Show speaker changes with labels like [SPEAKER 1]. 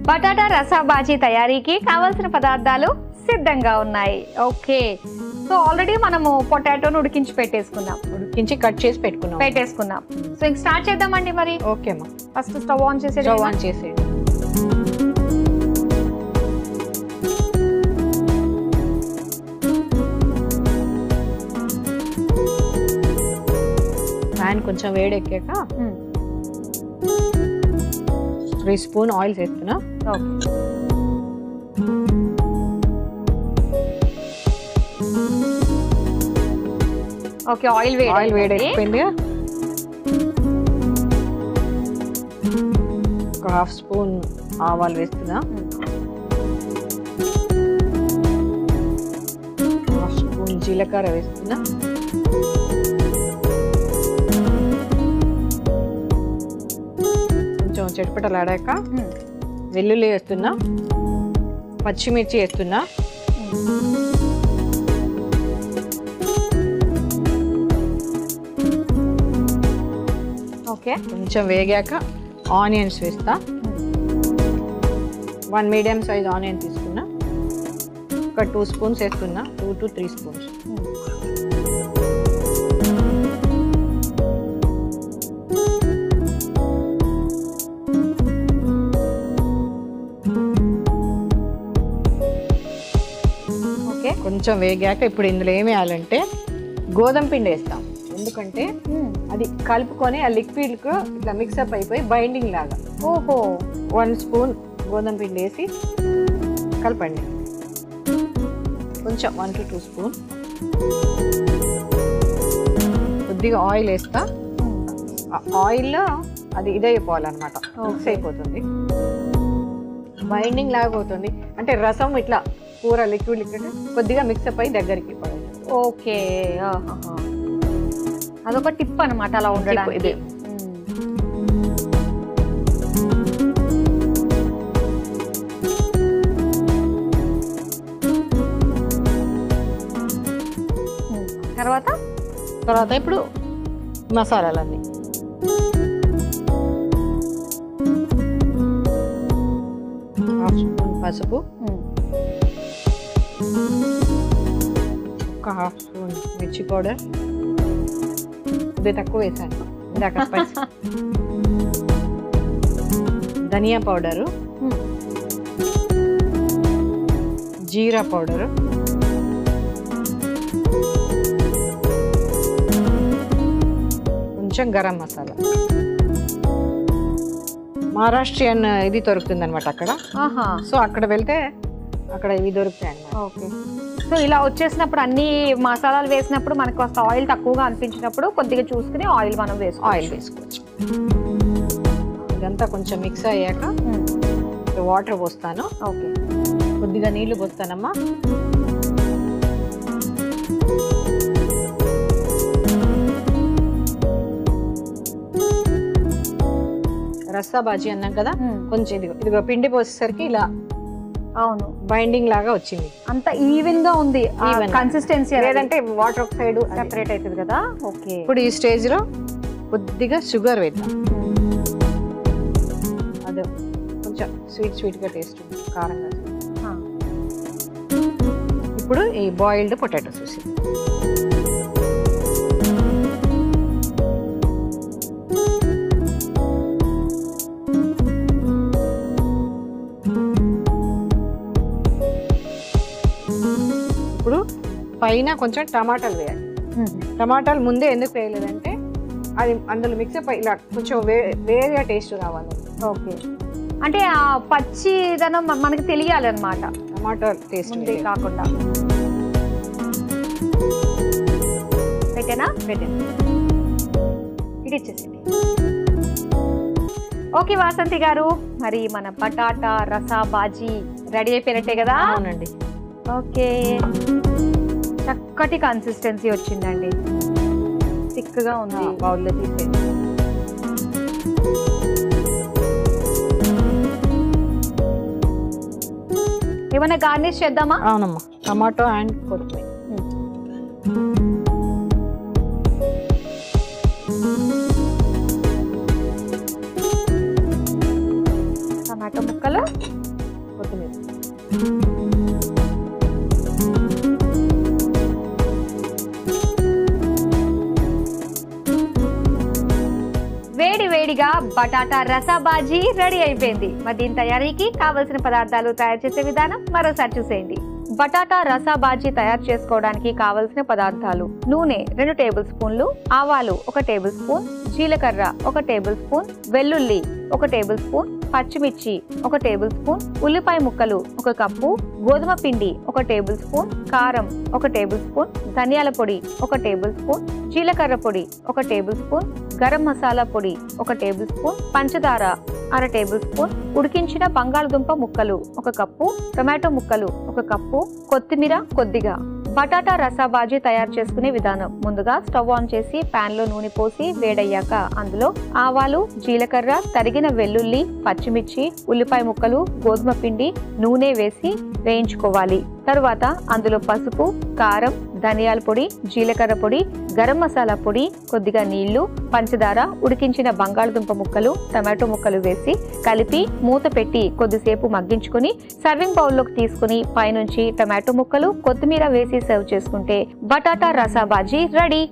[SPEAKER 1] Batata రసా bhaji తయారీకి కావాల్సిన పదార్థాలు సిద్ధంగా ఉన్నాయి. ఓకే, సో ఆల్రెడీ మనము పొటాటోను ఉడికించి
[SPEAKER 2] ఉడికించి కట్ చేసి
[SPEAKER 1] పెట్టేసుకున్నాం. సో ఇంక స్టార్ట్ చేద్దామండి మరి.
[SPEAKER 2] ఓకే అమ్మా,
[SPEAKER 1] ఫస్ట్ స్టవ్ ఆన్
[SPEAKER 2] చేసేయండి. ప్యాన్ కొంచెం వేడెక్కాక 3 స్పూన్ ఆయిల్ వేస్తున్నా.
[SPEAKER 1] ఓకే, ఆయిల్
[SPEAKER 2] వేడెక్కిపోయింది. ఒక 1/2 స్పూన్ ఆవాలు వేస్తున్నా. 1/2 స్పూన్ జీలకర్ర వేస్తున్నా. కొంచెం చిటపటలాడాక వెల్లుల్లి వేస్తున్నా, పచ్చిమిర్చి వేస్తున్నా.
[SPEAKER 1] ఓకే,
[SPEAKER 2] కొంచెం వేగాక ఆనియన్స్ వేస్తా. 1 మీడియం సైజ్ ఆనియన్ తీసుకున్నా. ఒక 2 స్పూన్స్ వేస్తున్నా, 2 to 3 స్పూన్స్.
[SPEAKER 1] ఓకే,
[SPEAKER 2] కొంచెం వేగాక ఇప్పుడు ఇందులో ఏం వేయాలంటే గోధుమ పిండి వేస్తాం. ఎందుకంటే అది కలుపుకొని ఆ లిక్విడ్కు ఇట్లా మిక్సప్ అయిపోయి బైండింగ్ లాగా.
[SPEAKER 1] ఓహో,
[SPEAKER 2] 1 స్పూన్ గోధుమ పిండి వేసి కలపండి. కొంచెం 1 to 2 స్పూన్. కొద్దిగా ఆయిల్ వేస్తా. ఆయిల్లో అది ఇదైపోవాలన్నమాట, మిక్స్ అయిపోతుంది, బైండింగ్ లాగా అవుతుంది. అంటే రసం ఇట్లా కూర లిక్విడ్ కొద్దిగా మిక్సప్ అయ్యి దగ్గరికి పడాలి.
[SPEAKER 1] ఓకే, అదొక టిప్ అనమాట అలా ఉండడానికి.
[SPEAKER 2] ఇదే తర్వాత ఇప్పుడు మసాలాలన్నీ. హాఫ్ స్పూన్ పసుపు, ఒక 1/2 స్పూన్ మిర్చి పౌడర్, కొద్దిగా తక్కువ వేసాను ఇందాక స్పైస్. ధనియా పౌడరు, జీరా పౌడరు, కొంచెం గరం మసాలా. మహారాష్ట్రియన్ ఇది దొరుకుతుంది అనమాట అక్కడ. సో అక్కడ వెళ్తే అక్కడ ఇవి దొరుకుతాయి అన్నమాట.
[SPEAKER 1] ఓకే, సో ఇలా వచ్చేసినప్పుడు అన్ని మసాలాలు వేసినప్పుడు మనకు కాస్త ఆయిల్ తక్కువగా అనిపించినప్పుడు కొద్దిగా చూసుకుని ఆయిల్ మనం వేసుకోవచ్చు.
[SPEAKER 2] ఇదంతా కొంచెం మిక్స్ అయ్యాక వాటర్ పోస్తాను.
[SPEAKER 1] ఓకే,
[SPEAKER 2] కొద్దిగా నీళ్లు పోస్తానమ్మా. రస్సా బాజీ అన్నాం కదా, కొంచెం ఇదిగో పిండి పోసేసరికి ఇలా
[SPEAKER 1] అవును
[SPEAKER 2] బైండింగ్ లాగా వచ్చింది.
[SPEAKER 1] అంత ఈవెన్ గా ఉంది కన్సిస్టెన్సీ,
[SPEAKER 2] లేదంటే వాటర్ ఒక సైడ్
[SPEAKER 1] సెపరేట్ అవుతుంది కదా. ఓకే,
[SPEAKER 2] ఇప్పుడు ఈ స్టేజ్ లో కొద్దిగా షుగర్ వేద్దాం. అదే కొంచెం స్వీట్ గా టేస్ట్ కారంగా. ఇప్పుడు ఈ బాయిల్డ్ పొటాటోస్ వేసి ఇప్పుడు పైన కొంచెం టమాటాలు వేయాలి. టమాటాలు ముందే ఎందుకు వేయలేదంటే అది అందులో మిక్సప్ ఇలా కొంచెం వేరేగా టేస్ట్ రావాలి.
[SPEAKER 1] ఓకే, అంటే ఆ పచ్చిదనం మనకి తెలియాలి అన్నమాట,
[SPEAKER 2] టమాటా టేస్ట్
[SPEAKER 1] కాకుండా. పెట్టాను ఇది ఇచ్చేసేయండి. ఓకే వాసంతి గారు, మరి మన బటాటా రసా బాజీ రెడీ అయిపోయినట్టే కదా?
[SPEAKER 2] అవునండి.
[SPEAKER 1] ఓకే, చక్కటి కన్సిస్టెన్సీ వచ్చిందండి, థిక్గా ఉంది.
[SPEAKER 2] బౌల్లో తీసేయండి.
[SPEAKER 1] ఏమైనా గార్నిష్ చేద్దామా?
[SPEAKER 2] అవునమ్మా, టమాటో అండ్ కొత్తిమీర.
[SPEAKER 1] టమాటో ముక్కలు,
[SPEAKER 2] కొత్తిమీర.
[SPEAKER 1] వేడి వేడిగా బటాటా రసా బాజీ రెడీ అయిపోయింది. మరి దీని తయారీకి కావలసిన పదార్థాలు, తయారు చేసే విధానం మరోసారి చూసేయండి. బటాటా రసా బాజీ తయారు చేసుకోవడానికి కావలసిన పదార్థాలు: నూనె 2 టేబుల్ స్పూన్లు, ఆవాలు 1 టేబుల్ స్పూన్, జీలకర్ర 1 టేబుల్ స్పూన్, వెల్లుల్లి 1 టేబుల్ స్పూన్, పచ్చిమిర్చి 1 టేబుల్ స్పూన్, ఉల్లిపాయ ముక్కలు 1 కప్పు, గోధుమ పిండి 1 టేబుల్ స్పూన్, కారం 1 టేబుల్ స్పూన్, ధనియాల పొడి 1 టేబుల్ స్పూన్, జీలకర్ర పొడి 1 టేబుల్ స్పూన్, గరం మసాలా పొడి 1 టేబుల్ స్పూన్, పంచదార 1/2 టేబుల్ స్పూన్, ఉడికించిన బంగాళదుంప ముక్కలు 1 కప్పు, టొమాటో ముక్కలు 1 కప్పు, కొత్తిమీర కొద్దిగా. బటాటా రసా బాజీ తయారు చేసుకునే విధానం: ముందుగా స్టవ్ ఆన్ చేసి పాన్ లో నూనె పోసి వేడయ్యాక అందులో ఆవాలు, జీలకర్ర, తరిగిన వెల్లుల్లి, పచ్చిమిర్చి, ఉల్లిపాయ ముక్కలు, గోధుమ పిండి, నూనె వేసి వేయించుకోవాలి. తరువాత అందులో పసుపు, కారం, ధనియాల పొడి, జీలకర్ర పొడి, గరం మసాలా పొడి, కొద్దిగా నీళ్లు, పంచదార, ఉడికించిన బంగాళదుంప ముక్కలు, టమాటో ముక్కలు వేసి కలిపి మూత పెట్టి కొద్దిసేపు మగ్గించుకుని సర్వింగ్ బౌల్లోకి తీసుకుని పైనుంచి టమాటో ముక్కలు, కొత్తిమీర వేసి సర్వ్ చేసుకుంటే బటాటా రసా బాజీ రెడీ.